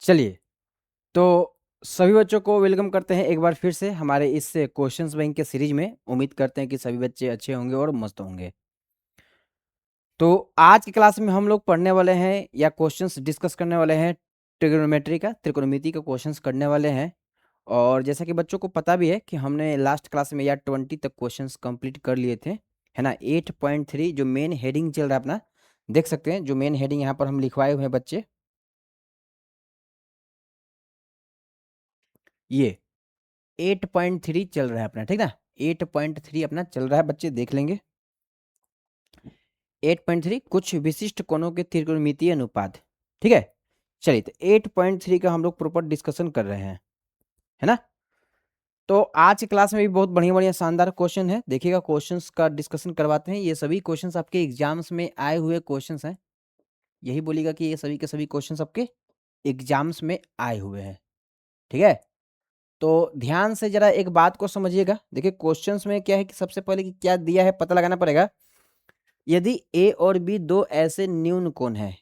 चलिए, तो सभी बच्चों को वेलकम करते हैं एक बार फिर से हमारे इस क्वेश्चंस बैंक के सीरीज में। उम्मीद करते हैं कि सभी बच्चे अच्छे होंगे और मस्त होंगे। तो आज की क्लास में हम लोग पढ़ने वाले हैं या क्वेश्चंस डिस्कस करने वाले हैं ट्रिग्नोमेट्री का, त्रिकोणमिति का क्वेश्चंस करने वाले हैं। और जैसा कि बच्चों को पता भी है कि हमने लास्ट क्लास में या 20 तक क्वेश्चंस कंप्लीट कर लिए थे, है ना। 8.3 जो मेन हेडिंग चल रहा है अपना, देख सकते हैं जो मेन हेडिंग यहाँ पर हम लिखवाए हुए हैं बच्चे, ये 8.3 चल रहा है अपना, ठीक ना। 8.3 अपना चल रहा है, बच्चे देख लेंगे। 8.3 कुछ विशिष्ट कोणों के त्रिकोणमितीय अनुपात, ठीक है। चलिए, तो 8.3 का हम लोग प्रॉपर डिस्कशन कर रहे हैं, है ना। तो आज की क्लास में भी बहुत बढ़िया बढ़िया शानदार क्वेश्चन है, देखिएगा क्वेश्चंस का डिस्कशन करवाते हैं। ये सभी क्वेश्चंस आपके एग्जाम्स में आए हुए क्वेश्चंस हैं, यही बोलिएगा कि ये सभी के सभी क्वेश्चंस आपके एग्जाम्स में आए हुए हैं, ठीक है। तो ध्यान से जरा एक बात को समझिएगा। देखिए क्वेश्चंस में क्या है कि सबसे पहले कि क्या दिया है पता लगाना पड़ेगा। यदि ए और बी दो ऐसे न्यून कोण हैं,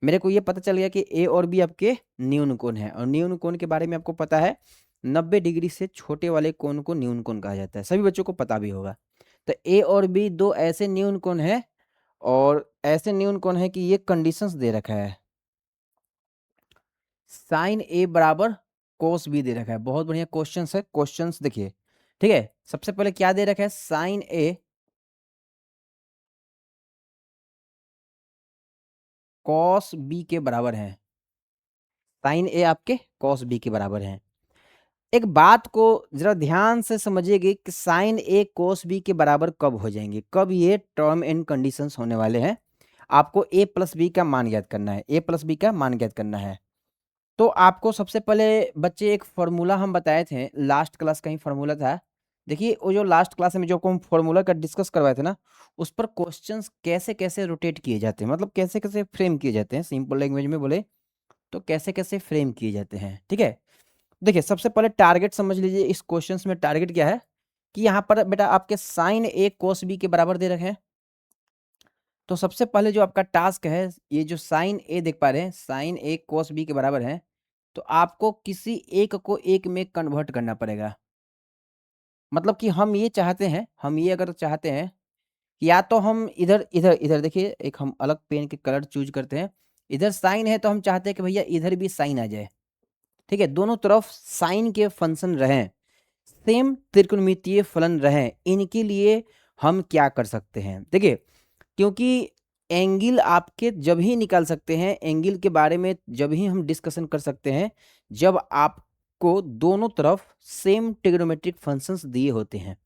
मेरे को ये पता चल गया कि ए और बी आपके न्यून कोण है, और न्यून कोण के बारे में आपको पता है 90 डिग्री से छोटे वाले कोण को न्यून कोण कहा जाता है, सभी बच्चों को पता भी होगा। तो ए और बी दो ऐसे न्यून कोण है, और ऐसे न्यून कोण है कि ये कंडीशंस दे रखा है, साइन ए बराबर कोस बी दे रखा है। बहुत बढ़िया क्वेश्चंस है, क्वेश्चंस देखिए, ठीक है। सबसे पहले क्या दे रखा है, साइन ए कॉस बी के बराबर है, साइन ए आपके कॉस बी के बराबर है। एक बात को जरा ध्यान से समझिएगा कि साइन ए कोस बी के बराबर कब हो जाएंगे, कब ये टर्म एंड कंडीशंस होने वाले हैं। आपको ए प्लस बी का मान ज्ञात करना है, ए प्लस बी का मान ज्ञात करना है। तो आपको सबसे पहले बच्चे एक फॉर्मूला हम बताए थे, लास्ट क्लास का ही फॉर्मूला था। देखिए वो जो लास्ट क्लास में जो हम फॉर्मूला का डिस्कस करवाए थे ना, उस पर क्वेश्चंस कैसे कैसे रोटेट किए जाते हैं, मतलब कैसे कैसे फ्रेम किए जाते हैं, सिंपल लैंग्वेज में बोले तो कैसे कैसे फ्रेम किए जाते हैं, ठीक है। देखिए सबसे पहले टारगेट समझ लीजिए, इस क्वेश्चंस में टारगेट क्या है कि यहाँ पर बेटा आपके साइन ए कोस बी के बराबर दे रखे हैं। तो सबसे पहले जो आपका टास्क है, ये जो साइन ए देख पा रहे हैं, साइन ए कोस बी के बराबर है, तो आपको किसी एक को एक में कन्वर्ट करना पड़ेगा। मतलब कि हम ये चाहते हैं, हम ये अगर चाहते हैं कि या तो हम इधर इधर इधर देखिए, एक हम अलग पेन के कलर चूज करते हैं। इधर साइन है तो हम चाहते हैं कि भैया इधर भी साइन आ जाए, ठीक है। दोनों तरफ साइन के फंक्शन रहें, सेम त्रिकोणमितीय फलन रहें, इनके लिए हम क्या कर सकते हैं। देखिए क्योंकि एंगल आपके जब ही निकाल सकते हैं, एंगल के बारे में जब ही हम डिस्कशन कर सकते हैं जब आपको दोनों तरफ सेम ट्रिग्नोमेट्रिक फंक्शंस दिए होते हैं।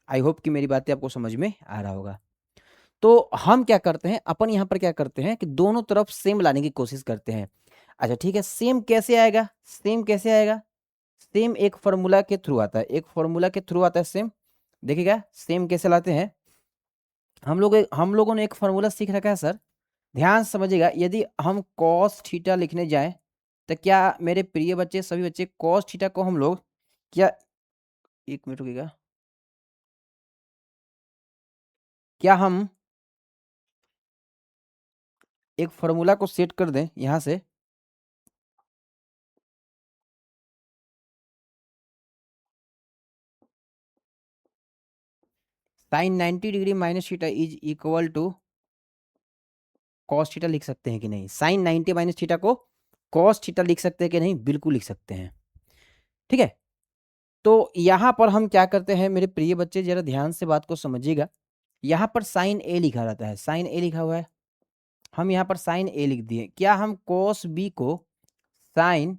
आई होप कि मेरी बातें आपको समझ में आ रहा होगा। तो हम क्या करते हैं, अपन यहाँ पर क्या करते हैं कि दोनों तरफ सेम लाने की कोशिश करते हैं। अच्छा ठीक है, सेम कैसे आएगा, सेम कैसे आएगा, सेम एक फॉर्मूला के थ्रू आता है, एक फॉर्मूला के थ्रू आता है सेम। देखिएगा सेम कैसे लाते हैं, हम लोगों ने एक फॉर्मूला सीख रखा है सर, ध्यान से समझिएगा। यदि हम कॉस थीटा लिखने जाएं तो क्या मेरे प्रिय बच्चे, सभी बच्चे, कॉस थीटा को हम लोग क्या, एक मिनट रुकिएगा, क्या हम एक फॉर्मूला को सेट कर दें यहां से, sine 90 degree minus theta is equal to cos theta लिख सकते हैं कि नहीं, साइन 90 माइनस थीटा को कॉस थीटा लिख सकते हैं कि नहीं, बिल्कुल लिख सकते हैं, ठीक है। तो यहां पर हम क्या करते हैं मेरे प्रिय बच्चे, जरा ध्यान से बात को समझिएगा। यहां पर साइन ए लिखा रहता है, साइन ए लिखा हुआ है, हम यहाँ पर साइन ए लिख दिए। क्या हम कोस बी को साइन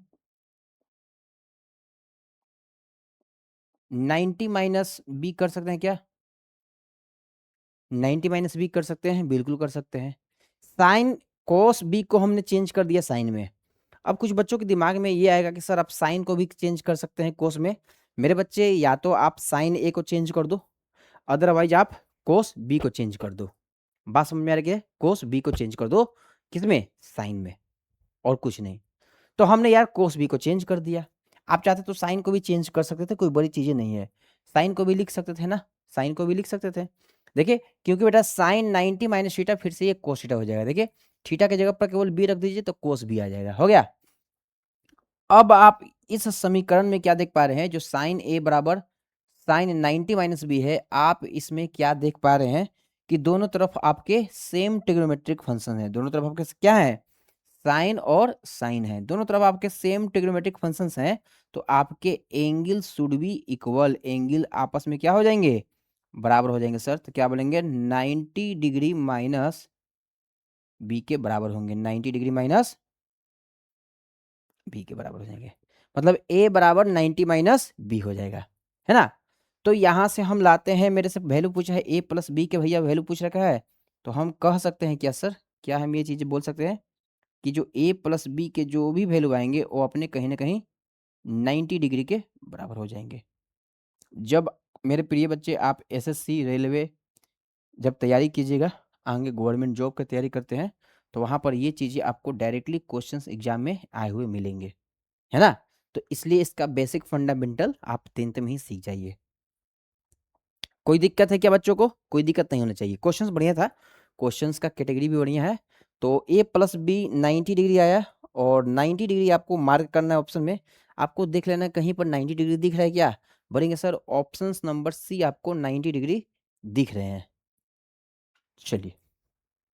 90 माइनस बी कर सकते हैं क्या, 90 माइनस बी कर सकते हैं, बिल्कुल कर सकते हैं। साइन कोस बी को हमने चेंज कर दिया साइन में। अब कुछ बच्चों के दिमाग में ये आएगा कि सर आप साइन को भी चेंज कर सकते हैं कोस में। मेरे बच्चे या तो आप साइन ए को चेंज कर दो, अदरवाइज आप कोस बी को चेंज कर दो। बात समझ में आ रही है, कोस बी को चेंज कर दो, किसमें, साइन में, और कुछ नहीं। तो हमने यार कोस बी को चेंज कर दिया। आप चाहते तो साइन को भी चेंज कर सकते थे, कोई बड़ी चीजें नहीं है, साइन को भी लिख सकते थे ना, साइन को भी लिख सकते थे। देखिए क्योंकि बेटा साइन 90 माइनस थीटा फिर से ये कोस थीटा हो जाएगा। देखिए थीटा की जगह पर केवल बी रख दीजिए तो कोस बी आ जाएगा। हो गया। अब आप इस समीकरण में क्या देख पा रहे हैं, जो साइन ए बराबर साइन 90 माइनस बी है, आप इसमें क्या देख पा रहे हैं कि दोनों तरफ आपके सेम ट्रिग्नोमेट्रिक फंक्शन है। दोनों तरफ आपके क्या है, साइन और साइन है, दोनों तरफ आपके सेम ट्रिग्नोमेट्रिक फंक्शंस हैं। तो आपके angle should be equal, angle आपस में क्या हो जाएंगे, बराबर हो जाएंगे सर। तो क्या बोलेंगे 90 डिग्री माइनस बी के बराबर होंगे, 90 डिग्री माइनस बी के बराबर हो जाएंगे, मतलब ए बराबर 90 माइनस बी हो जाएगा, है ना। तो यहां से हम लाते हैं, मेरे से वैल्यू पूछा है ए प्लस बी के, भैया वैल्यू पूछ रखा है, तो हम कह सकते हैं क्या सर, क्या हम ये चीजें बोल सकते हैं कि जो ए प्लस बी के जो भी वैल्यू आएंगे वो अपने कहीं ना कहीं 90 डिग्री के बराबर हो जाएंगे। जब मेरे प्रिय बच्चे आप एसएससी रेलवे जब तैयारी कीजिएगा, आगे गवर्नमेंट जॉब की तैयारी करते हैं, तो वहां पर ये चीजें आपको डायरेक्टली क्वेश्चंस एग्जाम में आए हुए मिलेंगे, है ना। तो इसलिए इसका बेसिक फंडामेंटल आप 10th में ही सीख जाइए। कोई दिक्कत है क्या बच्चों को, कोई दिक्कत नहीं होना चाहिए। क्वेश्चंस बढ़िया था, क्वेश्चंस का कैटेगरी भी बढ़िया है। तो ए प्लस बी 90 डिग्री आया, और 90 डिग्री आपको मार्क करना है ऑप्शन में। आपको देख लेना है कहीं पर 90 डिग्री दिख रहा है क्या, बोलेंगे सर ऑप्शन नंबर सी आपको 90 डिग्री दिख रहे हैं। चलिए,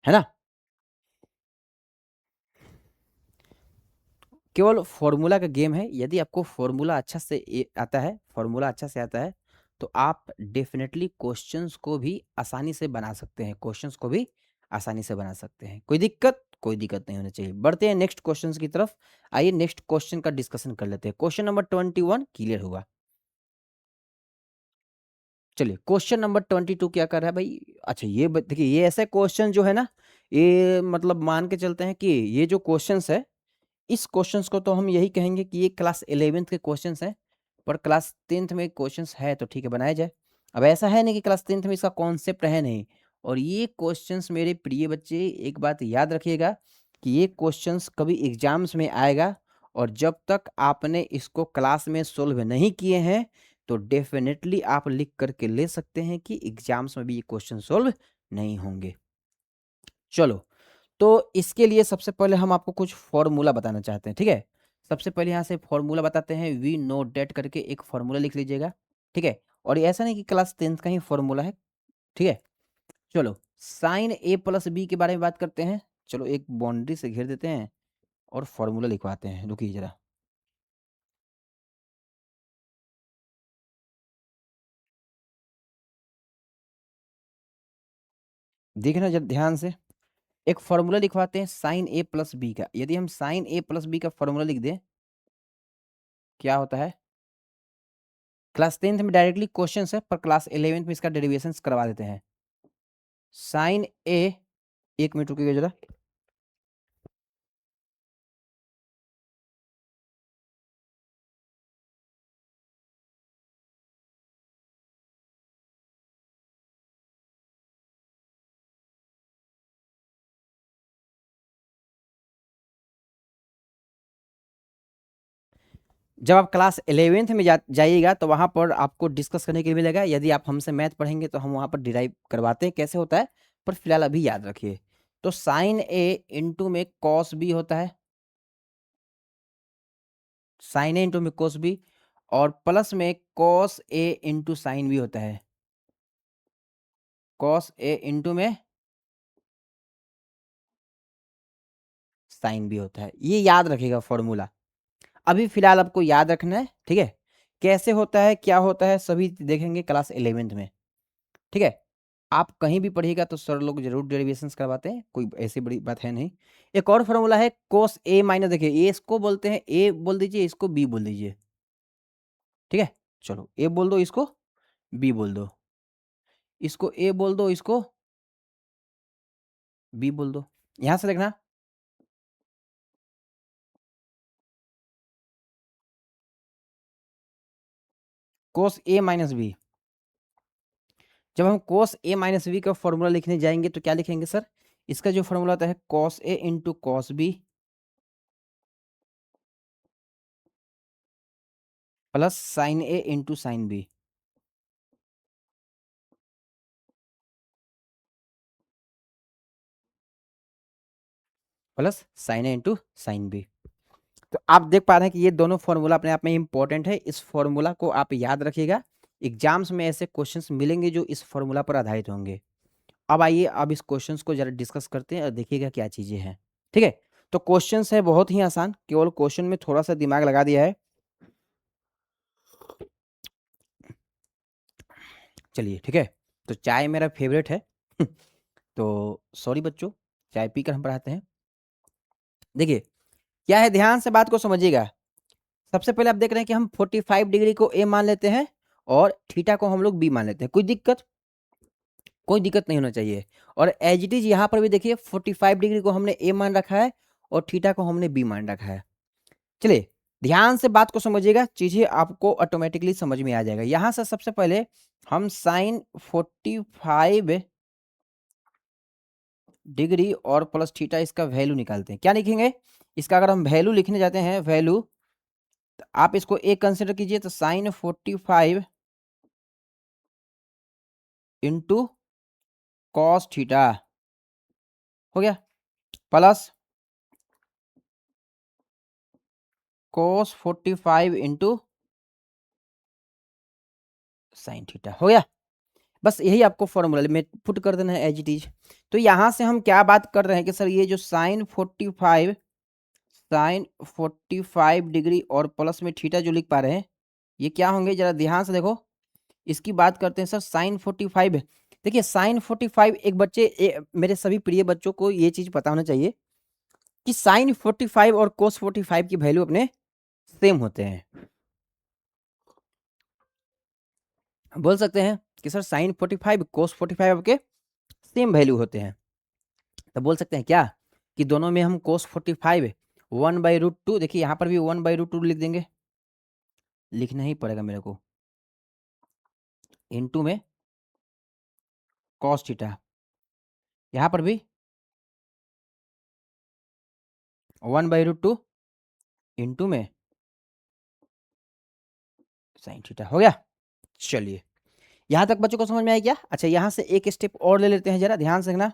है ना। केवल फॉर्मूला का गेम है, यदि आपको फॉर्मूला अच्छा से आता है, फॉर्मूला अच्छा से आता है, तो आप डेफिनेटली क्वेश्चंस को भी आसानी से बना सकते हैं, क्वेश्चंस को भी आसानी से बना सकते हैं। कोई दिक्कत नहीं होनी चाहिए। बढ़ते हैं नेक्स्ट क्वेश्चंस की तरफ। आइए नेक्स्ट क्वेश्चन का डिस्कशन कर लेते हैं। क्वेश्चन नंबर 21 क्लियर हुआ। चलिए क्वेश्चन नंबर 22 क्या कर रहा है भाई। अच्छा ये देखिए, ये ऐसे क्वेश्चन जो है ना, ये मतलब मान के चलते हैं कि ये जो क्वेश्चंस है, इस क्वेश्चंस को तो हम यही कहेंगे कि ये क्लास 11th के क्वेश्चंस हैं, पर क्लास 10th में क्वेश्चंस है तो ठीक है बनाया जाए। अब ऐसा है नहीं कि क्लास 10th में इसका कॉन्सेप्ट है नहीं। और ये क्वेश्चंस मेरे प्रिय बच्चे एक बात याद रखिएगा कि ये क्वेश्चंस कभी एग्जाम्स में आएगा, और जब तक आपने इसको क्लास में सोल्व नहीं किए हैं, तो डेफिनेटली आप लिख करके ले सकते हैं कि एग्जाम्स में भी ये क्वेश्चन सोल्व नहीं होंगे। चलो, तो इसके लिए सबसे पहले हम आपको कुछ फॉर्मूला बताना चाहते हैं, ठीक है। सबसे पहले यहाँ से फॉर्मूला बताते हैं, वी नो डेट करके एक फॉर्मूला लिख लीजिएगा, ठीक है। और ये ऐसा नहीं कि क्लास 10th का ही फॉर्मूला है, ठीक है। चलो साइन ए प्लस बी के बारे में बात करते हैं। चलो एक बाउंड्री से घेर देते हैं और फॉर्मूला लिखवाते हैं, रुकिए जरा। देखना जब ध्यान से, एक फॉर्मूला लिखवाते हैं साइन ए प्लस बी का। यदि हम साइन ए प्लस बी का फॉर्मूला लिख दें, क्या होता है, क्लास 10th में डायरेक्टली क्वेश्चन है, पर क्लास 11th में इसका डेरिवेशन करवा देते हैं। साइन ए, एक मिनट रुकिएगा जरा। जब आप क्लास 11th में जाइएगा, तो वहां पर आपको डिस्कस करने के लिए मिलेगा। यदि आप हमसे मैथ पढ़ेंगे तो हम वहां पर डिराइव करवाते हैं कैसे होता है, पर फिलहाल अभी याद रखिए। तो साइन ए इंटू में कॉस बी होता है, साइन ए इंटू में कॉस बी, और प्लस में cos A into sine B होता है, कॉस ए इंटू में साइन बी होता है। ये याद रखिएगा फॉर्मूला, अभी फिलहाल आपको याद रखना है, ठीक है। कैसे होता है, क्या होता है, सभी देखेंगे क्लास 11th में, ठीक है। आप कहीं भी पढ़िएगा तो सर लोग जरूर डेरिवेशंस करवाते हैं, कोई ऐसी बड़ी बात है नहीं। एक और फॉर्मूला है कोस ए माइनस, देखिए ए इसको बोलते हैं, ए बोल दीजिए, इसको बी बोल दीजिए, ठीक है। चलो ए बोल दो, इसको बी बोल दो, इसको ए बोल दो, इसको बी बोल दो। यहां से देखना, कोस ए माइनस बी। जब हम कोस ए माइनस बी का फॉर्मूला लिखने जाएंगे तो क्या लिखेंगे सर, इसका जो फॉर्मूला होता है cos A into cos B plus sine A into sine B. Plus sine A into sine B. तो आप देख पा रहे हैं कि ये दोनों फॉर्मूला अपने आप में इंपॉर्टेंट है। इस फॉर्मूला को आप याद रखिएगा, एग्जाम्स में ऐसे क्वेश्चंस मिलेंगे जो इस फॉर्मूला पर आधारित होंगे। अब आइए अब इस क्वेश्चंस को जरा डिस्कस करते हैं और देखिएगा क्या चीजें हैं। ठीक है, तो क्वेश्चंस है बहुत ही आसान, केवल क्वेश्चन में थोड़ा सा दिमाग लगा दिया है। चलिए ठीक है, तो चाय मेरा फेवरेट है तो सॉरी बच्चों, चाय पीकर हम पढ़ाते हैं। देखिए क्या है, ध्यान से बात को समझिएगा। सबसे पहले आप देख रहे हैं कि हम 45 डिग्री को ए मान लेते हैं और थीटा को हम लोग बी मान लेते हैं। कोई दिक्कत नहीं होना चाहिए। और एज इट इज यहाँ पर भी देखिए 45 डिग्री को हमने ए मान रखा है और थीटा को हमने बी मान रखा है। चलिए ध्यान से बात को समझिएगा, चीजें आपको ऑटोमेटिकली समझ में आ जाएगा। यहां से सबसे पहले हम साइन 45 डिग्री और प्लस थीटा इसका वैल्यू निकालते हैं। क्या लिखेंगे इसका, अगर हम वैल्यू लिखने जाते हैं, वैल्यू, तो आप इसको एक कंसिडर कीजिए, तो साइन 45 इंटू कॉस थीटा हो गया, plus cos 45 into sine theta हो गया। बस यही आपको फॉर्मूला में पुट कर देना है एज इट इज। तो यहां से हम क्या बात कर रहे हैं कि सर ये जो साइन 45 डिग्री और प्लस में थीटा जो लिख पा रहे हैं, ये क्या होंगे जरा ध्यान से देखो। इसकी बात करते हैं सर, साइन 45। देखिए साइन 45 एक बच्चे मेरे सभी प्रिय बच्चों को ये चीज पता होना चाहिए कि साइन 45 और कोस 45 की वैल्यू अपने सेम होते हैं। बोल सकते हैं कि सर साइन 45 कोस 45 आपके सेम वैल्यू होते हैं, तो बोल सकते हैं क्या कि दोनों में हम कोस 45 1/√2, देखिए यहाँ पर भी 1/√2 लिख देंगे, लिखना ही पड़ेगा मेरे को, इनटू में कॉस थीटा, यहाँ पर भी 1/√2 इंटू में साइन थीटा हो गया। चलिए यहां तक बच्चों को समझ में आया क्या? अच्छा यहां से एक स्टेप और ले लेते हैं, जरा ध्यान से देखना।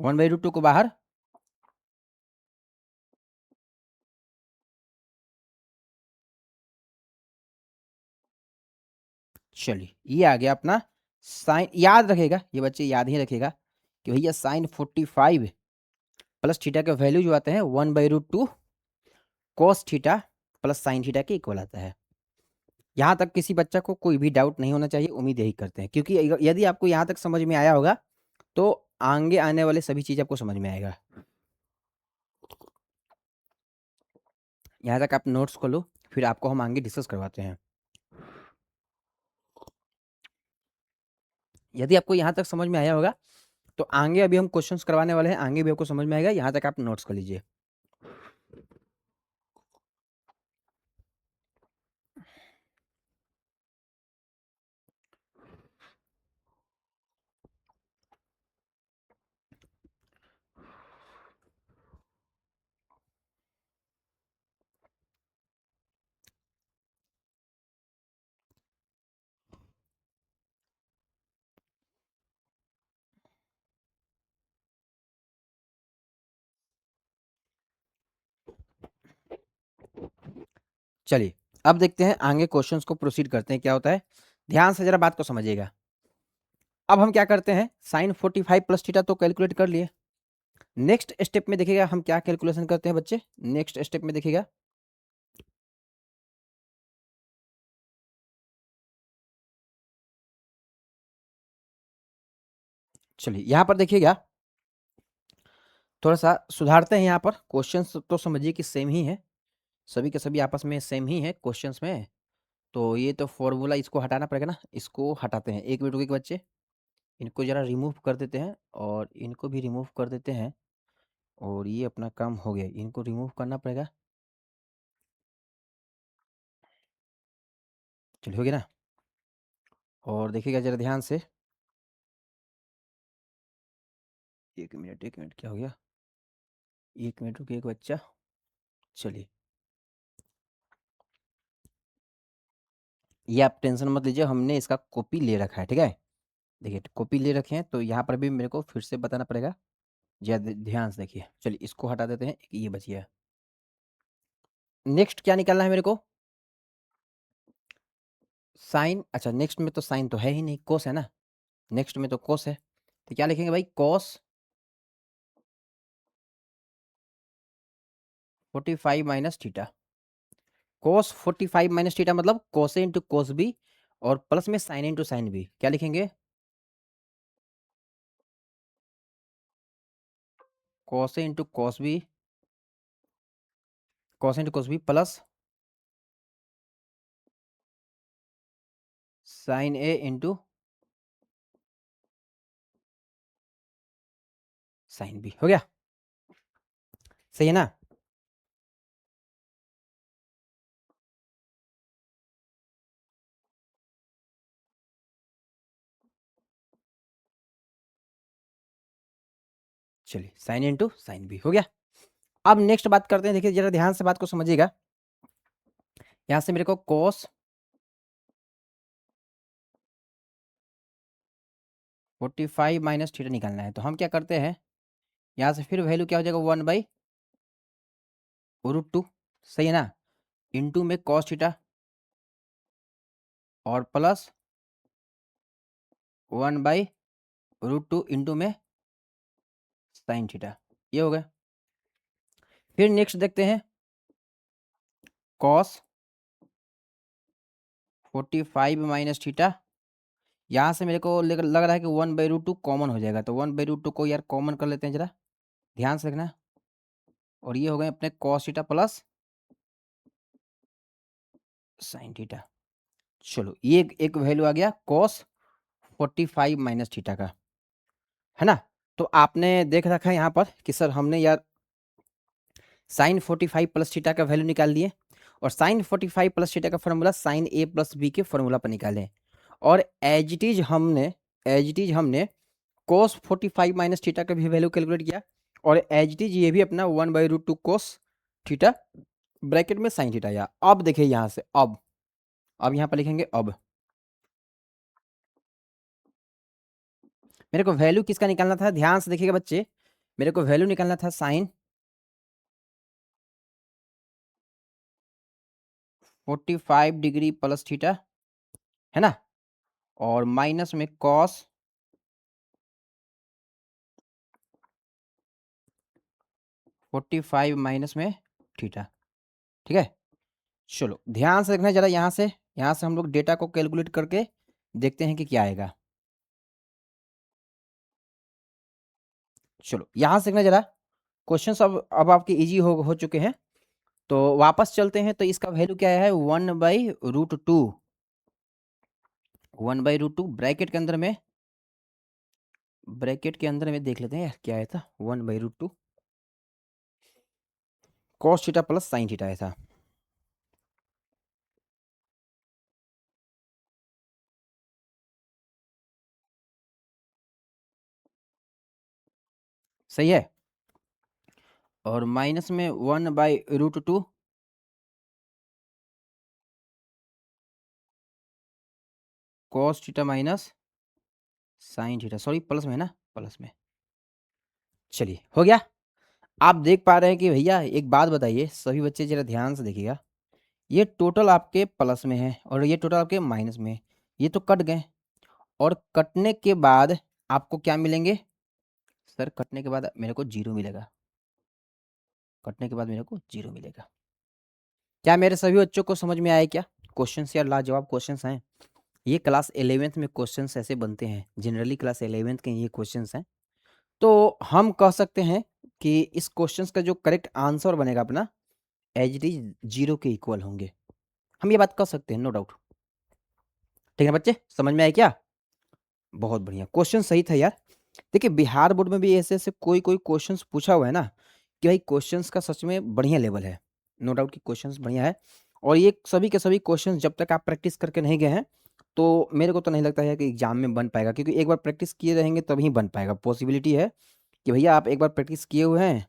वन बाई रूट टू को बाहर, चलिए ये आ गया अपना साइन। याद रखेगा ये बच्चे, याद ही रखेगा कि भैया साइन 45 प्लस थीटा का वैल्यू जो आते हैं 1/√2 cos theta plus sine theta के इक्वल आता है। यहाँ तक किसी बच्चा को कोई भी डाउट नहीं होना चाहिए, उम्मीद यही करते हैं, क्योंकि यदि आपको यहाँ तक समझ में आया होगा तो आगे आने वाले सभी चीज आपको समझ में आएगा। यहाँ तक आप नोट्स को लो, फिर आपको हम आगे डिस्कस करवाते हैं। यदि आपको यहाँ तक समझ में आया होगा तो आगे अभी हम क्वेश्चंस करवाने वाले हैं, आगे भी आपको समझ में आएगा। यहाँ तक आप नोट्स कर लीजिए। चलिए अब देखते हैं आगे क्वेश्चंस को, प्रोसीड करते हैं क्या होता है। ध्यान से जरा बात को समझिएगा। अब हम क्या करते हैं, साइन 45 प्लस थीटा तो कैलकुलेट कर लिए। नेक्स्ट स्टेप में देखिएगा हम क्या कैलकुलेशन करते हैं बच्चे। नेक्स्ट स्टेप में देखिएगा, चलिए यहां पर देखिएगा, थोड़ा सा सुधारते हैं। यहाँ पर क्वेश्चंस तो समझिए कि सेम ही है, सभी के सभी आपस में सेम ही है क्वेश्चंस में। तो ये तो फॉर्मूला इसको हटाना पड़ेगा ना, इसको हटाते हैं। एक मिनट रुकिए बच्चे, इनको जरा रिमूव कर देते हैं और इनको भी रिमूव कर देते हैं। और ये अपना काम हो गया, इनको रिमूव करना पड़ेगा। चलिए हो गया ना। और देखिएगा जरा ध्यान से, एक मिनट क्या हो गया, एक मिनट रुकिए एक बच्चा। चलिए ये आप टेंशन मत लीजिए, हमने इसका कॉपी ले रखा है, ठीक है। देखिए कॉपी ले रखे हैं, तो यहाँ पर भी मेरे को फिर से बताना पड़ेगा। ज़्यादा ध्यान से देखिए, चलिए इसको हटा देते हैं, ये बच गया। नेक्स्ट क्या निकालना है मेरे को? साइन। अच्छा, नेक्स्ट में तो साइन तो है ही नहीं, कोस है ना। नेक्स्ट में तो कोस है, तो क्या लिखेंगे भाई? Cos 45 minus theta. Cos 45 minus theta मतलब cos A into cos B, और प्लस में साइन इंटू साइन बी। क्या लिखेंगे? Cos A into cos B, cos into cos B plus sine A into sine B. हो गया? सही है ना? चलिए साइन इंटू साइन बी हो गया। अब नेक्स्ट बात करते हैं, देखिए जरा ध्यान से बात को समझिएगा। यहां से मेरे को कोस 45 माइनस थीटा निकालना है, तो हम क्या करते हैं, यहाँ से फिर वैल्यू क्या हो जाएगा? 1/√2। सही है ना? इंटू में कॉस थीटा और प्लस 1/√2 इंटू में साइन थीटा। ये हो गया। फिर नेक्स्ट देखते हैं, कॉस 45 माइनस थीटा। यहाँ से मेरे को लग रहा है कि 1/√2 कॉमन हो जाएगा, तो 1/√2 को यार कॉमन कर लेते हैं, जरा ध्यान से रखना। और ये हो गए अपने cos theta plus sine theta. चलो ये एक वैल्यू आ गया कॉस 45 माइनस थीटा का, है ना। तो आपने देख रखा है यहाँ पर कि सर हमने यार साइन 45 प्लस थीटा का वैल्यू निकाल लिए, और साइन 45 प्लस थीटा का फॉर्मूला साइन ए प्लस बी के फॉर्मूला पर निकाले, और एज इट इज हमने कोस 45 माइनस थीटा का भी वैल्यू कैलकुलेट किया, और एज इट इज ये भी अपना 1/√2 कोस थीटा ब्रैकेट में साइन थीटा आया। अब देखिए यहाँ से, अब यहाँ पर लिखेंगे अब मेरे को वैल्यू किसका निकालना था, ध्यान से देखिएगा बच्चे। मेरे को वैल्यू निकालना था साइन 45 डिग्री प्लस थीटा, है ना, और माइनस में कॉस 45 माइनस में थीटा। ठीक है। चलो ध्यान से देखना जरा, यहाँ से हम लोग डेटा को कैलकुलेट करके देखते हैं कि क्या आएगा। चलो यहाँ से देखना जरा, क्वेश्चन अब आपके इजी हो चुके हैं। तो वापस चलते हैं, तो इसका वैल्यू क्या है? 1/√2। 1/√2 ब्रैकेट के अंदर में देख लेते हैं क्या आया था। 1/√2 cos theta plus sine theta आया था। सही है। और माइनस में 1/√2 cos theta minus sine theta, sorry plus में है ना, प्लस में। चलिए हो गया। आप देख पा रहे हैं कि भैया एक बात बताइए, सभी बच्चे जरा ध्यान से देखिएगा, ये टोटल आपके प्लस में है और ये टोटल आपके माइनस में है। ये तो कट गए, और कटने के बाद आपको क्या मिलेंगे? सर कटने के बाद मेरे को जीरो मिलेगा, कटने के बाद मेरे को जीरो मिलेगा। क्या मेरे सभी बच्चों को समझ में आया क्या? क्वेश्चन यार लाजवाब क्वेश्चन हैं। ये क्लास 11th में क्वेश्चन ऐसे बनते हैं, जनरली क्लास 11th के ये क्वेश्चन हैं। तो हम कह सकते हैं कि इस क्वेश्चन का जो करेक्ट आंसर बनेगा अपना, एज इट इज जीरो के इक्वल होंगे। हम ये बात कर सकते हैं, नो डाउट। ठीक है बच्चे, समझ में आया क्या? बहुत बढ़िया, क्वेश्चन सही था यार। देखिए बिहार बोर्ड में भी ऐसे ऐसे कोई कोई क्वेश्चंस पूछा हुआ है ना, कि भाई क्वेश्चंस का सच में बढ़िया लेवल है, नो डाउट कि क्वेश्चंस बढ़िया है। और ये सभी के सभी क्वेश्चंस जब तक आप प्रैक्टिस करके नहीं गए हैं, तो मेरे को तो नहीं लगता है कि एग्जाम में बन पाएगा, क्योंकि एक बार प्रैक्टिस किए रहेंगे तभी बन पाएगा। पॉसिबिलिटी है कि भैया आप एक बार प्रैक्टिस किए हुए हैं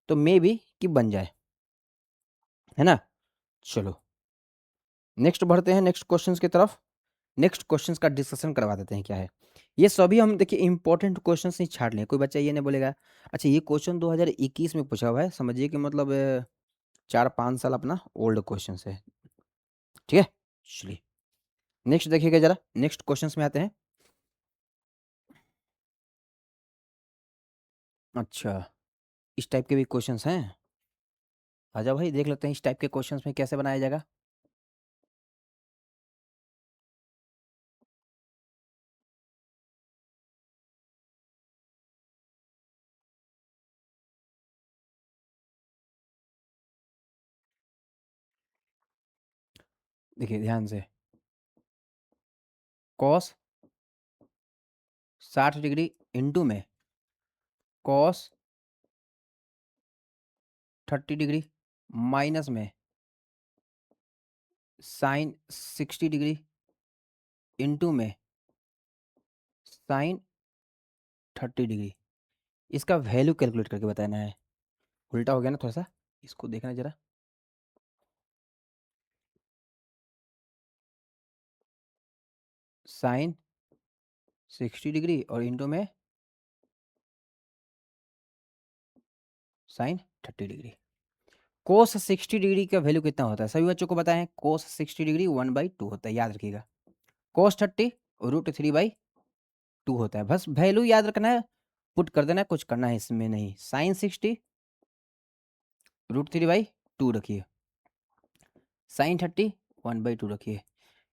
तो मे बी कि बन जाए, है ना। चलो नेक्स्ट बढ़ते हैं नेक्स्ट क्वेश्चंस की तरफ। नेक्स्ट क्वेश्चंस का डिस्कशन करवा देते हैं क्या है। ये सभी हम देखिए इंपॉर्टेंट क्वेश्चंस ही छाट लें, कोई बच्चा ये नहीं बोलेगा अच्छा ये क्वेश्चन 2021 में पूछा हुआ है, समझिए कि मतलब 4-5 साल अपना ओल्ड क्वेश्चन है। ठीक है, चलिए नेक्स्ट देखिएगा जरा, नेक्स्ट क्वेश्चंस में आते हैं। अच्छा, इस टाइप के भी क्वेश्चंस हैं। आजा भाई देख लेते हैं इस टाइप के क्वेश्चंस में कैसे बनाया जाएगा। देखिए ध्यान से, कॉस 60 डिग्री इंटू में कॉस 30 डिग्री माइनस में साइन 60 डिग्री इंटू में साइन 30 डिग्री, इसका वैल्यू कैलकुलेट करके बताना है। उल्टा हो गया ना थोड़ा सा, इसको देखना जरा। साइन 60 डिग्री और इंटू में साइन 30 डिग्री। कोस 60 डिग्री का वैल्यू कितना होता है सभी बच्चों को बताएं। कोस 60 डिग्री 1/2 होता है, याद रखिएगा। कोस 30 √3/2 होता है, बस वैल्यू याद रखना है, पुट कर देना है, कुछ करना है इसमें नहीं। साइन 60 √3/2 रखिए, साइन 30 1/2 रखिए।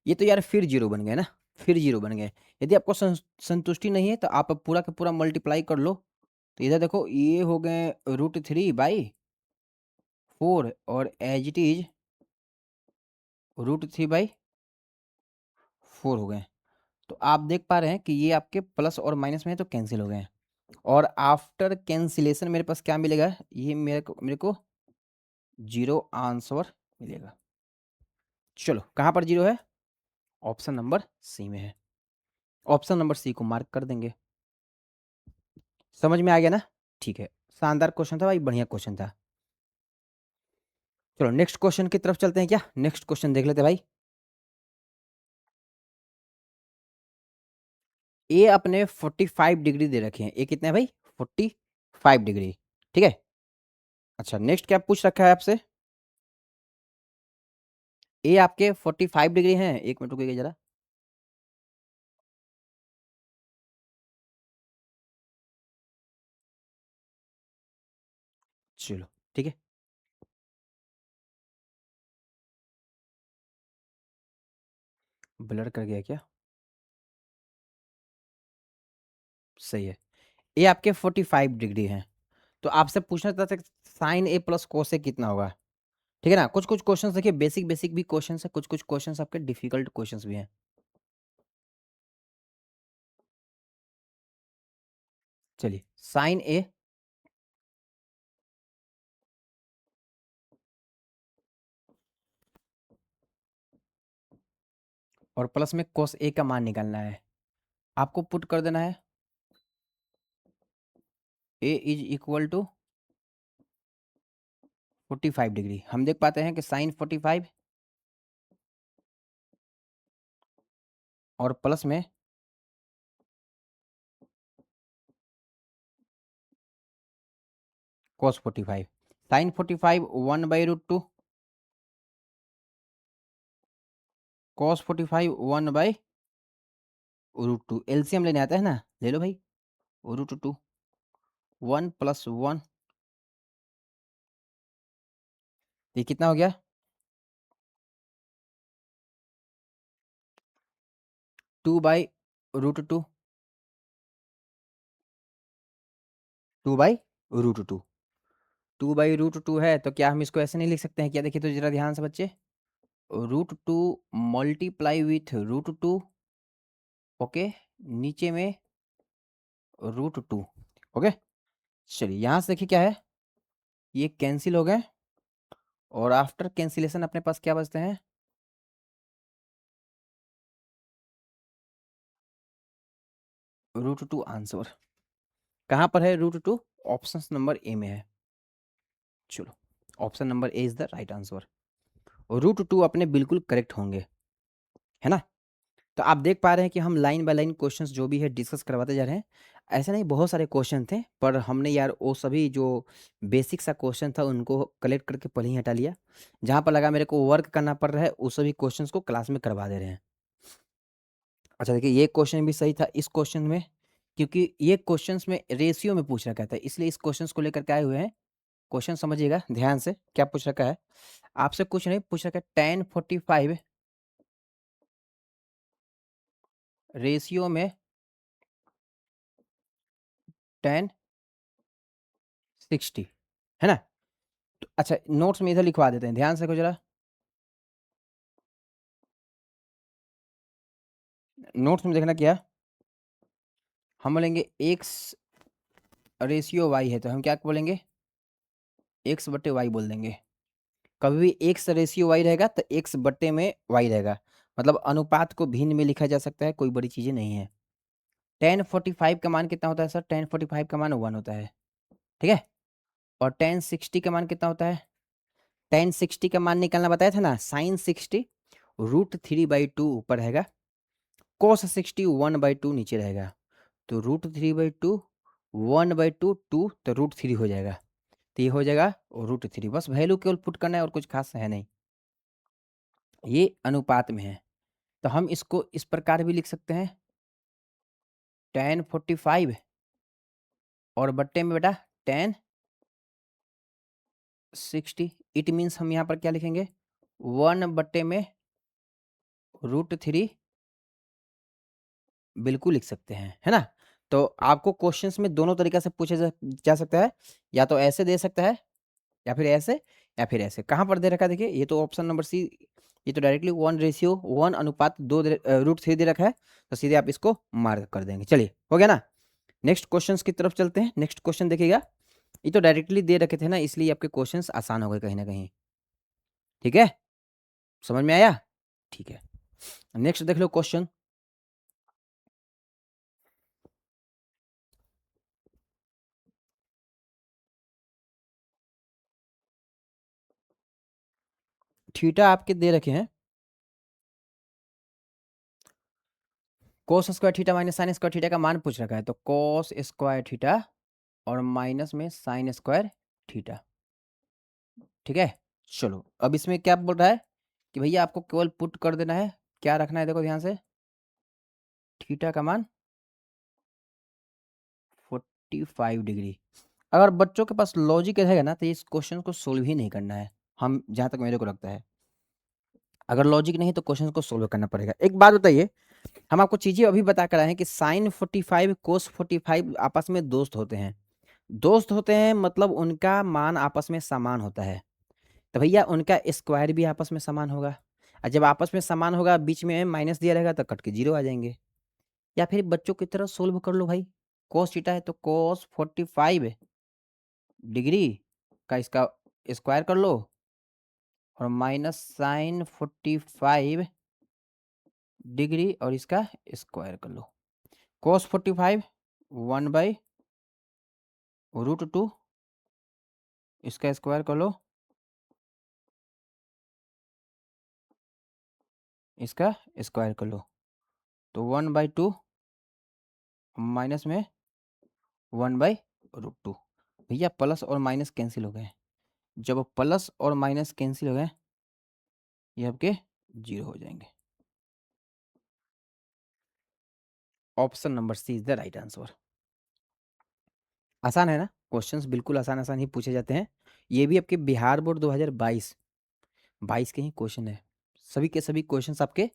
ये तो यार फिर जीरो बन गए ना, फिर जीरो बन गए। यदि आपको संतुष्टि नहीं है तो आप अब पूरा का पूरा मल्टीप्लाई कर लो। तो इधर देखो ये हो गए √3/4 और एज इट इज √3/4 हो गए। तो आप देख पा रहे हैं कि ये आपके प्लस और माइनस में है तो कैंसिल हो गए हैं। और आफ्टर कैंसिलेशन मेरे पास क्या मिलेगा, ये मेरे को जीरो आंसर मिलेगा। चलो कहाँ पर जीरो है, ऑप्शन नंबर सी में है। ऑप्शन नंबर सी को मार्क कर देंगे। समझ में आ गया ना, ठीक है। शानदार क्वेश्चन था भाई, बढ़िया क्वेश्चन था। चलो नेक्स्ट क्वेश्चन की तरफ चलते हैं क्या, नेक्स्ट क्वेश्चन देख लेते हैं भाई। ए अपने 45 डिग्री दे रखे हैं, ए कितने हैं भाई 45 डिग्री, ठीक है। अच्छा नेक्स्ट क्या पूछ रखा है आपसे, ए आपके 45 डिग्री हैं, 1 मिनट रुकिएगा जरा। चलो ठीक है, ब्लर कर गया क्या, सही है। ए आपके 45 डिग्री हैं, तो आपसे पूछना चाहता था साइन ए प्लस कोस ए कितना होगा। ठीक है ना, कुछ कुछ क्वेश्चन देखिए बेसिक बेसिक भी क्वेश्चन है, कुछ कुछ क्वेश्चन आपके डिफिकल्ट क्वेश्चन भी हैं। चलिए साइन ए और प्लस में कोस ए का मान निकालना है, आपको पुट कर देना है ए इज इक्वल टू 45 डिग्री। हम देख पाते हैं कि साइन 45 और प्लस में cos 45, साइन 45 1/√2, cos 45 1/√2। एलसीएम लेने आता है ना, ले लो भाई, √2 1 + 1, ये कितना हो गया 2/√2, 2/√2, 2/√2 है तो क्या हम इसको ऐसे नहीं लिख सकते हैं क्या, देखिए तो जरा ध्यान से बच्चे, √2 मल्टीप्लाई विथ √2, ओके, नीचे में √2, ओके। चलिए यहाँ से देखिए क्या है, ये कैंसिल हो गए और आफ्टर कैंसिलेशन अपने पास क्या बचते हैं, √2 आंसर। कहाँ पर है √2, ऑप्शन नंबर ए में है। चलो option number A is the right answer, √2 अपने बिल्कुल करेक्ट होंगे, है ना? तो आप देख पा रहे हैं कि हम लाइन बाय लाइन क्वेश्चंस जो भी है डिस्कस करवाते जा रहे हैं। ऐसे नहीं, बहुत सारे क्वेश्चन थे, पर हमने यार वो सभी जो बेसिक सा क्वेश्चन था उनको कलेक्ट करके पहले ही हटा लिया। जहाँ पर लगा मेरे को वर्क करना पड़ रहा है, उस सभी क्वेश्चंस को क्लास में करवा दे रहे हैं। अच्छा देखिए, ये क्वेश्चन भी सही था इस क्वेश्चन में, क्योंकि ये क्वेश्चंस में रेशियो में पूछ रखा था, इसलिए इस क्वेश्चंस को लेकर के आए हुए हैं। क्वेश्चन समझिएगा ध्यान से, क्या पूछ रखा है आपसे, कुछ नहीं पूछ रखा है। 10:45 रेशियो में 10:60, है ना? तो अच्छा, नोट्स में इधर लिखवा देते हैं, ध्यान से देखो जरा। नोट्स में देखना क्या, हम बोलेंगे एक्स रेशियो वाई है, तो हम क्या बोलेंगे, एक्स बटे वाई बोल देंगे। कभी भी एक्स रेशियो वाई रहेगा तो एक्स बटे में वाई रहेगा, मतलब अनुपात को भिन्न में लिखा जा सकता है, कोई बड़ी चीजें नहीं है। 10:45 का मान कितना होता है सर? 10:45 का मान 1 होता है, ठीक है। और 10:60 का मान कितना होता है? 10:60 का मान निकालना बताया था ना, sin 60 √3/2 ऊपर रहेगा, cos 60 1/2 नीचे रहेगा। तो √3/2 1/2 2, तो √3 हो जाएगा, तो ये हो जाएगा √3। बस वैल्यू केवल पुट करना है और कुछ खास है नहीं, ये अनुपात में है। तो हम इसको इस प्रकार भी लिख सकते हैं, 10:45 और बट्टे में बेटा 10:60। इट मीन्स हम यहाँ पर क्या लिखेंगे, 1 बट्टे में √3 बिल्कुल लिख सकते हैं, है ना? तो आपको क्वेश्चंस में दोनों तरीका से पूछा जा सकता है, या तो ऐसे दे सकता है, या फिर ऐसे, या फिर ऐसे। कहाँ पर दे रखा है देखिए, ये तो ऑप्शन नंबर सी, ये तो डायरेक्टली 1:1 √3 दे रखा है, तो सीधे आप इसको मार्क कर देंगे। चलिए, हो गया ना? नेक्स्ट क्वेश्चंस की तरफ चलते हैं। नेक्स्ट क्वेश्चन देखिएगा, ये तो डायरेक्टली दे रखे थे ना, इसलिए आपके क्वेश्चंस आसान हो गए कहीं ना कहीं, ठीक है? समझ में आया? ठीक है, नेक्स्ट देख लो क्वेश्चन। थीटा आपके दे रखे हैं, cos square theta minus sine square theta का मान पूछ रखा है, तो कोस स्क्वायर थीटा और माइनस में साइन स्क्वायर थीटा, ठीक है। चलो, अब इसमें क्या बोल रहा है कि भैया आपको केवल पुट कर देना है, क्या रखना है देखो ध्यान से, थीटा का मान 45 डिग्री। अगर बच्चों के पास लॉजिक रहेगा ना, तो इस क्वेश्चन को सोल्व ही नहीं करना है, हम जहां तक मेरे को लगता है। अगर लॉजिक नहीं तो क्वेश्चन को सोल्व करना पड़ेगा। एक बात बताइए, हम आपको चीजें अभी बता कर आए हैं कि साइन 45 कोस 45 आपस में दोस्त होते हैं। दोस्त होते हैं मतलब उनका मान आपस में समान होता है, तो भैया उनका स्क्वायर भी आपस में समान होगा। और जब आपस में समान होगा, बीच में माइनस दिया रहेगा, तो कट के 0 आ जाएंगे। या फिर बच्चों की तरह सोल्व कर लो भाई, कोस थीटा है तो कोस 45 डिग्री का इसका स्क्वायर कर लो, और माइनस साइन 45 डिग्री और इसका स्क्वायर कर लो। कोस 45 1/√2, इसका स्क्वायर कर लो, इसका स्क्वायर कर लो, तो 1/2 माइनस में 1/√2। भैया प्लस और माइनस कैंसिल हो गए, जब प्लस और माइनस कैंसिल हो गए, ये आपके 0 हो जाएंगे। Option number C is the right answer. आसान है ना? क्वेश्चंस बिल्कुल आसान आसान ही पूछे जाते हैं। ये भी आपके बिहार बोर्ड 2022 के ही क्वेश्चन है। सभी के सभी क्वेश्चंस आपके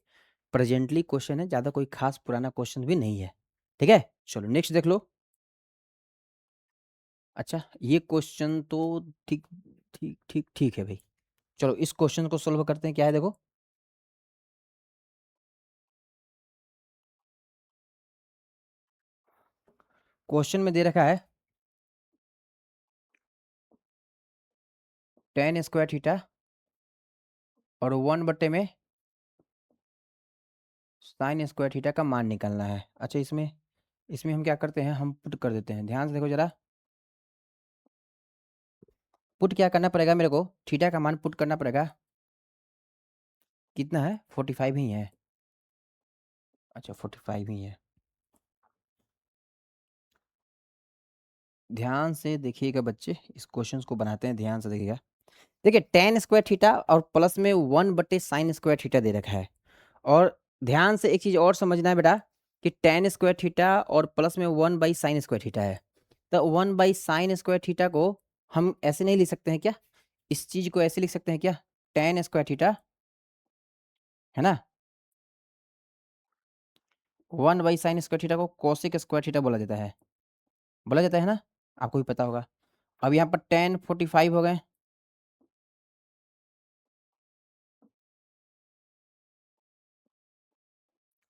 प्रेजेंटली क्वेश्चन है, ज़्यादा कोई खास पुराना क्वेश्चन भी नहीं है, ठीक है। चलो नेक्स्ट देख लो। अच्छा, ये क्वेश्चन तो ठीक ठीक ठीक ठीक है भाई। चलो इस क्वेश्चन को सोल्व करते हैं, क्या है देखो। क्वेश्चन में दे रखा है 10 स्क्वायर थीटा और 1/में साइन स्क्वायर थीटा का मान निकालना है। अच्छा, इसमें इसमें हम क्या करते हैं, हम पुट कर देते हैं, ध्यान से देखो जरा। पुट क्या करना पड़ेगा मेरे को, थीटा का मान पुट करना पड़ेगा कितना है? 45 ही है। अच्छा 45 ही है। ध्यान से देखिएगा बच्चे, इस क्वेश्चन को बनाते हैं, ध्यान से देखिएगा। देखिए tan स्क्वायर थीटा और प्लस में 1/sin स्क्वायर थीटा दे रखा है। और ध्यान से एक चीज और समझना है बेटा कि tan स्क्वायर थीटा और प्लस में 1/sin स्क्वायर थीटा है। तो 1/sin स्क्वायर थीटा को हम ऐसे नहीं लिख सकते हैं क्या? इस चीज को ऐसे लिख सकते हैं क्या? tan स्क्वायर थीटा है ना, 1/sin स्क्वायर थीटा को कोसेक स्क्वायर थीटा बोला जाता है ना, आपको भी पता होगा। अब यहाँ पर tan 45 हो गए,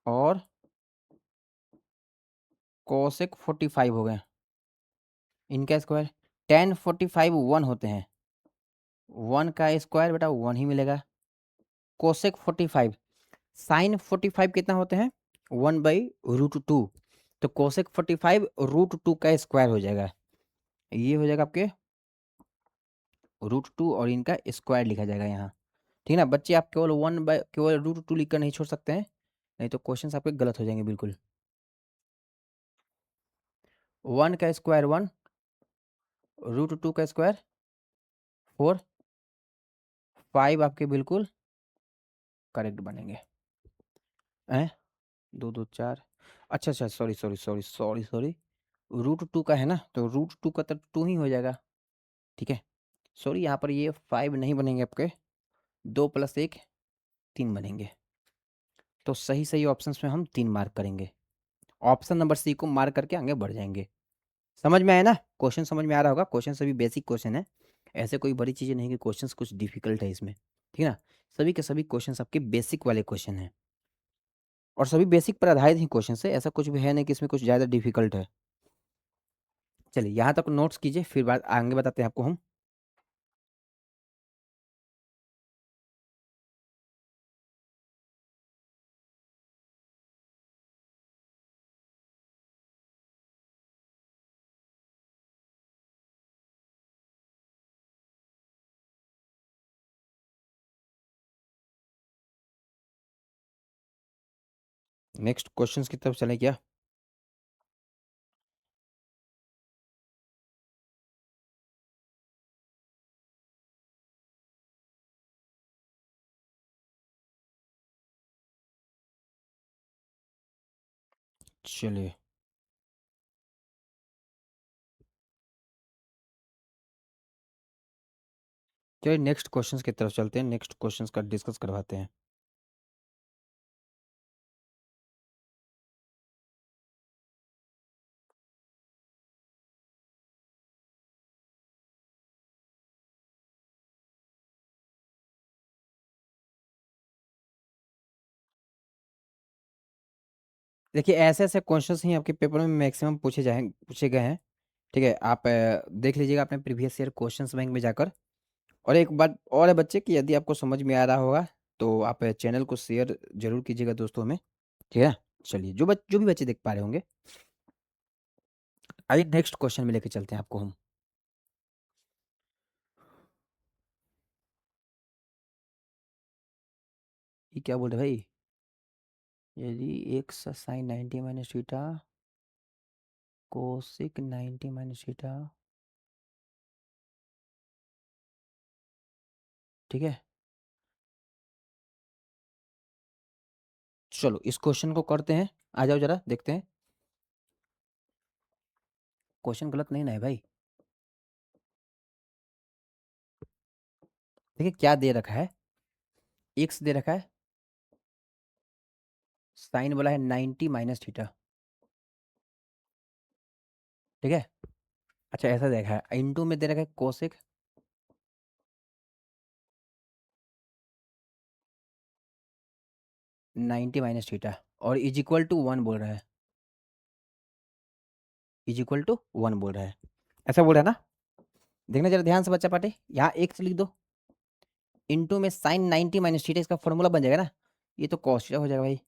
और कोसेक 45 हो गए, इनका स्क्वायर। tan 45 1 होते हैं, 1 का स्क्वायर बेटा 1 ही मिलेगा। कोसेक 45, साइन 45 कितना होते हैं? 1/√2। तो कोसेक 45 √2 का स्क्वायर हो जाएगा, ये हो जाएगा आपके √2, और इनका स्क्वायर लिखा जाएगा यहाँ। ठीक है ना बच्चे, आप केवल √2 लिखकर नहीं छोड़ सकते हैं, नहीं तो क्वेश्चन आपके गलत हो जाएंगे बिल्कुल। 1 का स्क्वायर 1, √2 का स्क्वायर 4, 5 आपके बिल्कुल करेक्ट बनेंगे। 2 2 4, अच्छा अच्छा, sorry sorry sorry sorry sorry, √2 का है ना, तो √2 का तो 2 ही हो जाएगा। ठीक है, सॉरी यहाँ पर ये 5 नहीं बनेंगे आपके, 2 + 1 3 बनेंगे। तो सही सही ऑप्शन में हम 3 मार्क करेंगे, ऑप्शन नंबर सी को मार्क करके आगे बढ़ जाएंगे। समझ में आया ना? क्वेश्चन समझ में आ रहा होगा, क्वेश्चन सभी बेसिक क्वेश्चन है, ऐसे कोई बड़ी चीज़ें नहीं कि क्वेश्चन कुछ डिफिकल्ट है इसमें। ठीक है ना, सभी के सभी क्वेश्चन आपके बेसिक वाले क्वेश्चन हैं, और सभी बेसिक पर आधारित ही क्वेश्चन है, ऐसा कुछ भी है नहीं कि इसमें कुछ ज़्यादा डिफिकल्ट है। चलिए यहाँ तक नोट्स कीजिए, फिर बात आगे बताते हैं आपको हम। नेक्स्ट क्वेश्चन की तरफ चले क्या? चलिए चलिए नेक्स्ट क्वेश्चंस की तरफ चलते हैं, नेक्स्ट क्वेश्चंस का डिस्कस करवाते हैं। देखिए ऐसे ऐसे क्वेश्चंस ही आपके पेपर में मैक्सिमम पूछे गए हैं। ठीक है, आप देख लीजिएगा अपने प्रीवियस ईयर क्वेश्चंस बैंक में जाकर। और एक बात और है बच्चे कि यदि आपको समझ में आ रहा होगा तो आप चैनल को शेयर जरूर कीजिएगा दोस्तों में। ठीक है, चलिए जो भी बच्चे देख पा रहे होंगे, आइए नेक्स्ट क्वेश्चन में लेके चलते हैं आपको हम। ये क्या बोल रहे भाई? यदि x sine 90 minus theta cosec 90 minus theta, ठीक है, चलो इस क्वेश्चन को करते हैं, आ जाओ जरा देखते हैं। क्वेश्चन गलत नहीं ना है भाई? देखिए क्या दे रखा है, x दे रखा है, साइन बोला है 90 माइनस थीटा। ठीक है, अच्छा ऐसा देखा है, इंटू में दे रखा है कोसिक 90 माइनस थीटा, और इज इक्वल टू 1 बोल रहा है, इज इक्वल टू 1 बोल रहा है, ऐसा बोल रहा है ना? देखना जरा ध्यान से बच्चा पाटे, यहाँ x लिख दो, इंटू में साइन 90 माइनस थीटा, इसका फॉर्मूला बन जाएगा ना, ये तो कॉस थीटा हो जाएगा भाई,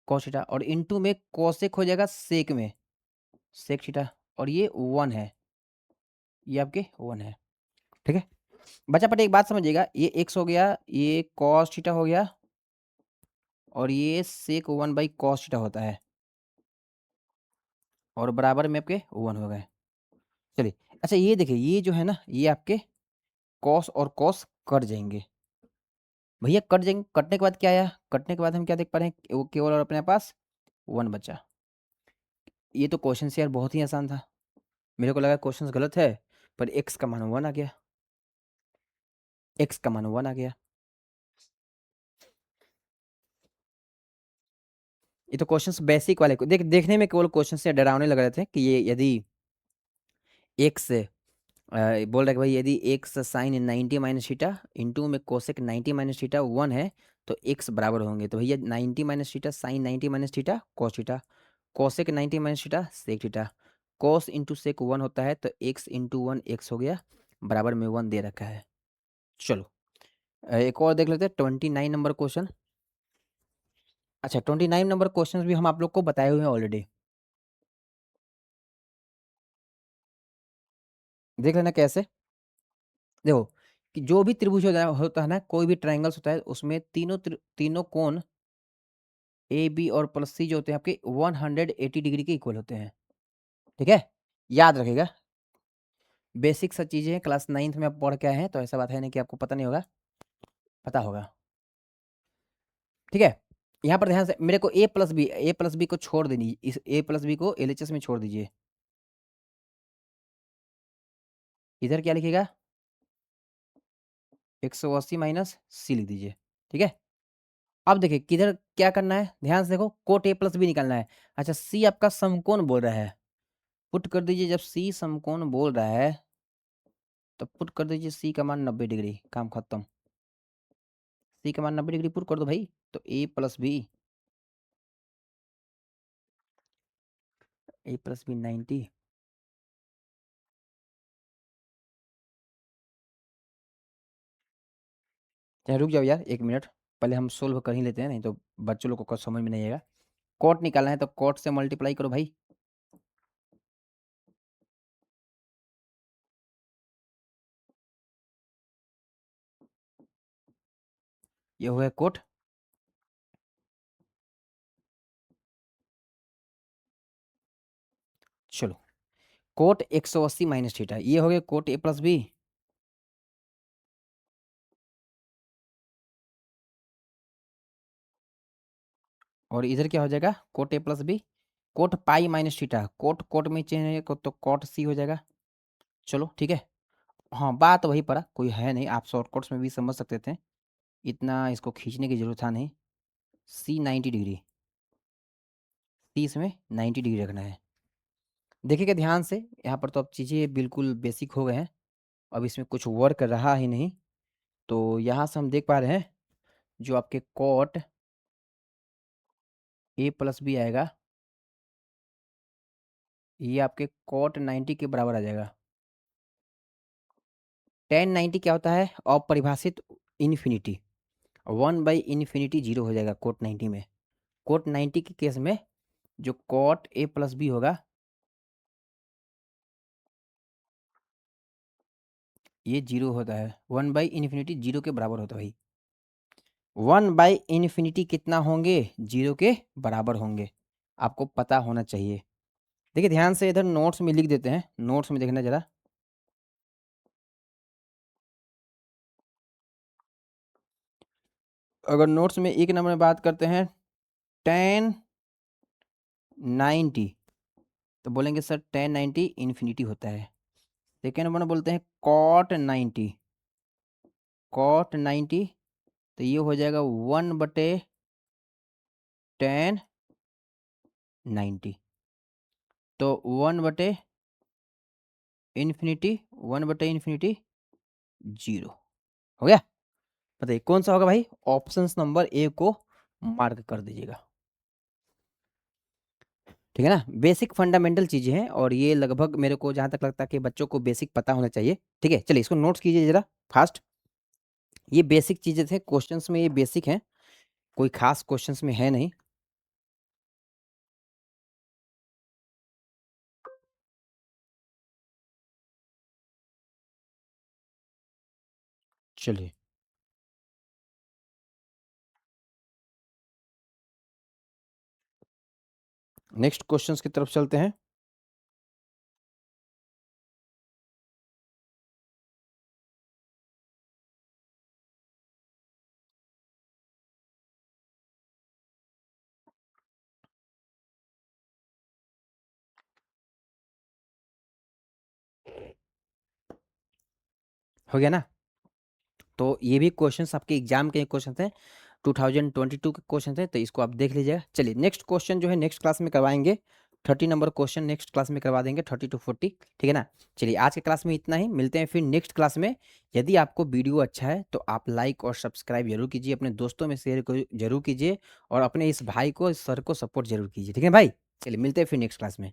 कॉस थीटा, और इंटू में कोसेक हो जाएगा सेक में, सेक थीटा, और ये 1 है, ये आपके 1 है। ठीक है, बच्चा पटे एक बात समझिएगा, ये एक्स हो गया, ये कॉस थीटा हो गया, और ये सेक 1/cos थीटा होता है, और बराबर में आपके 1 हो गए। चलिए, अच्छा ये देखिए, ये जो है ना, ये आपके कॉस और कॉस कट जाएंगे भैया, कट जाएंगे। कटने के बाद क्या आया, कटने के बाद हम क्या देख पा रहे हैं, वो केवल और अपने पास 1 बचा। ये तो क्वेश्चन से यार बहुत ही आसान था, मेरे को लगा क्वेश्चन गलत है, पर एक्स का मान 1 आ गया, एक्स का मान 1 आ गया। ये तो क्वेश्चंस बेसिक वाले को देखने में केवल क्वेश्चन से डरावने लग रहे थे कि ये यदि एक्स बोल रहा है कि भाई यदि एक्स साइन 90 - थीटा इंटू में कोसेक 90 - थीटा 1 है, तो एक्स बराबर होंगे। तो भैया 90 - theta sine 90 - theta cos theta, cosec 90 - theta sec theta, cos into sec 1 होता है, तो एक्स इंटू 1 एक्स हो गया, बराबर में 1 दे रखा है। चलो एक और देख लेते हैं, 29 नंबर क्वेश्चन। अच्छा 29 नंबर क्वेश्चन भी हम आप लोग को बताए हुए हैं ऑलरेडी, देख लेना कैसे। देखो कि जो भी त्रिभुज होता है ना, कोई भी ट्रायंगल्स होता है, उसमें तीनों कोण ए बी और प्लस सी जो होते हैं आपके 180 डिग्री के इक्वल होते हैं, ठीक है, याद रखिएगा। बेसिक सब चीजें हैं, क्लास 9th में आप पढ़ के आए हैं, तो ऐसा बात है नहीं कि आपको पता नहीं होगा, पता होगा, ठीक है। यहाँ पर ध्यान से मेरे को ए प्लस बी को छोड़ देनी, इस ए प्लस बी को एलएचएस में छोड़ दीजिए। इधर क्या लिखिएगा, 180 माइनस सी लिख दीजिए, ठीक है। अब देखिए किधर क्या करना है, ध्यान से देखो, कोट ए प्लस बी निकालना है। अच्छा सी आपका समकोण बोल रहा है, पुट कर दीजिए, जब सी समकोण बोल रहा है तो पुट कर दीजिए सी का मान 90 डिग्री, काम खत्म। सी का मान 90 डिग्री पुट कर दो भाई, तो ए प्लस बी 90। चाहे रुक जाओ यार 1 मिनट, पहले हम सोल्व कर ही लेते हैं, नहीं तो बच्चों लोग को कुछ समझ में नहीं आएगा। कोट निकालना है तो कोट से मल्टीप्लाई करो भाई, ये हो गया कोट। चलो कोट 180 - थीटा, ये हो गया कोट ए प्लस बी, और इधर क्या हो जाएगा, cot A plus B, cot pi minus theta, cot cot में चेंज है तो कोट सी हो जाएगा। चलो ठीक है, हाँ बात वही पड़ा, कोई है नहीं, आप शॉर्टकट्स में भी समझ सकते थे, इतना इसको खींचने की जरूरत था नहीं। सी 90 डिग्री, सी इसमें 90 डिग्री रखना है। देखिएगा ध्यान से, यहाँ पर तो अब चीज़ें बिल्कुल बेसिक हो गए हैं, अब इसमें कुछ वर्क रहा ही नहीं। तो यहाँ से हम देख पा रहे हैं, जो आपके कॉट ए प्लस बी आएगा, ये आपके कॉट 90 के बराबर आ जाएगा। टेन 90 क्या होता है, अपरिभाषित इन्फिनिटी, 1/इन्फिनिटी 0 हो जाएगा कोट 90 में। कोट 90 के केस में जो कॉट ए प्लस बी होगा, ये 0 होता है, 1/इन्फिनिटी 0 के बराबर होता है भाई। 1/इन्फिनिटी कितना होंगे, 0 के बराबर होंगे, आपको पता होना चाहिए। देखिए ध्यान से इधर नोट्स में लिख देते हैं, नोट्स में देखना जरा। अगर नोट्स में एक नंबर में बात करते हैं टेन 90, तो बोलेंगे सर टेन 90 इन्फिनिटी होता है। सेकेंड नंबर में बोलते हैं कॉट 90, कॉट 90, तो ये हो जाएगा 1/10 90, तो 1/इन्फिनिटी 1/इन्फिनिटी 0 हो गया। बताइए कौन सा होगा भाई, ऑप्शन नंबर ए को मार्क कर दीजिएगा, ठीक है ना। बेसिक फंडामेंटल चीजें हैं, और ये लगभग मेरे को जहां तक लगता है कि बच्चों को बेसिक पता होना चाहिए, ठीक है। चलिए इसको नोट्स कीजिए जरा फास्ट, ये बेसिक चीजें थे, क्वेश्चंस में ये बेसिक हैं, कोई खास क्वेश्चंस में है नहीं। चलिए नेक्स्ट क्वेश्चंस की तरफ चलते हैं। हो गया ना? तो ये भी क्वेश्चंस आपके एग्जाम के क्वेश्चन हैं, 2022 के क्वेश्चन हैं, तो इसको आप देख लीजिएगा। चलिए नेक्स्ट क्वेश्चन जो है नेक्स्ट क्लास में करवाएंगे, 30 नंबर क्वेश्चन नेक्स्ट क्लास में करवा देंगे, 30 to 40, ठीक है ना? चलिए आज के क्लास में इतना ही, मिलते हैं फिर नेक्स्ट क्लास में। यदि आपको वीडियो अच्छा है तो आप लाइक और सब्सक्राइब जरूर कीजिए, अपने दोस्तों में शेयर जरूर कीजिए, और अपने इस भाई को, इस सर को सपोर्ट जरूर कीजिए, ठीक है भाई? चलिए मिलते हैं फिर नेक्स्ट क्लास में।